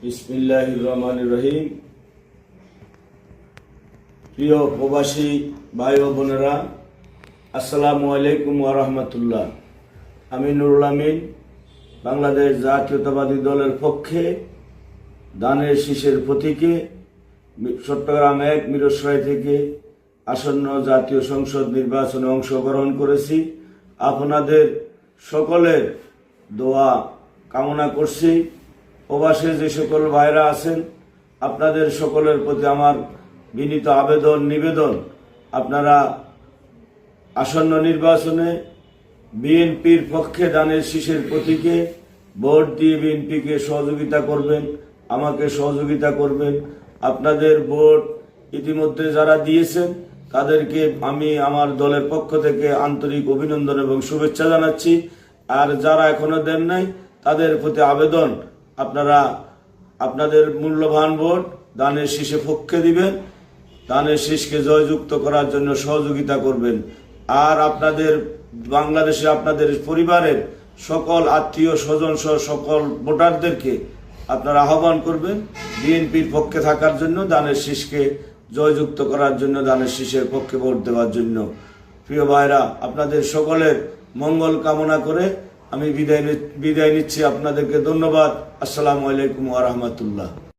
বিসমিল্লাহির রহমানির রহিম। প্রিয় প্রবাসী ভাই ও বোনেরা, আসসালামু আলাইকুম ওয়া রাহমাতুল্লাহ। আমি নুরুল আমিন, বাংলাদেশ জাতীয়তাবাদী দলের পক্ষে ধানের শীষের প্রতীকে চট্টগ্রাম ১ মিরসরাই থেকে আসন্ন জাতীয় সংসদ নির্বাচনে অংশগ্রহণ করেছি। আপনাদের সকলের দোয়া কামনা করছি। প্রবাসে যে সকল ভাইরা আছেন, আপনাদের সকলের প্রতি আমার বিনীত আবেদন নিবেদন, আপনারা আসন্ন নির্বাচনে বিএনপির পক্ষে ধানের শীষের প্রতীকে ভোট দিয়ে বিএনপিকে সহযোগিতা করবেন, আমাকে সহযোগিতা করবেন। আপনাদের ভোট ইতিমধ্যে যারা দিয়েছেন তাদেরকে আমি আমার দলের পক্ষ থেকে আন্তরিক অভিনন্দন এবং শুভেচ্ছা জানাচ্ছি। আর যারা এখনো দেন নাই তাদের প্রতি আবেদন, আপনারা আপনাদের মূল্যবান ভোট ধানের শীষে পক্ষে দিবেন, ধানের শীষকে জয়যুক্ত করার জন্য সহযোগিতা করবেন। আর আপনাদের বাংলাদেশে আপনাদের পরিবারের সকল আত্মীয় স্বজন সহ সকল ভোটারদেরকে আপনারা আহ্বান করবেন বিএনপির পক্ষে থাকার জন্য, ধানের শীষকে জয়যুক্ত করার জন্য, ধানের শীষের পক্ষে ভোট দেওয়ার জন্য। প্রিয় ভাইরা, আপনাদের সকলের মঙ্গল কামনা করে আমি বিদায় নিচ্ছি। আপনাদেরকে ধন্যবাদ। আসসালামু আলাইকুম ওয়া রাহমাতুল্লাহ।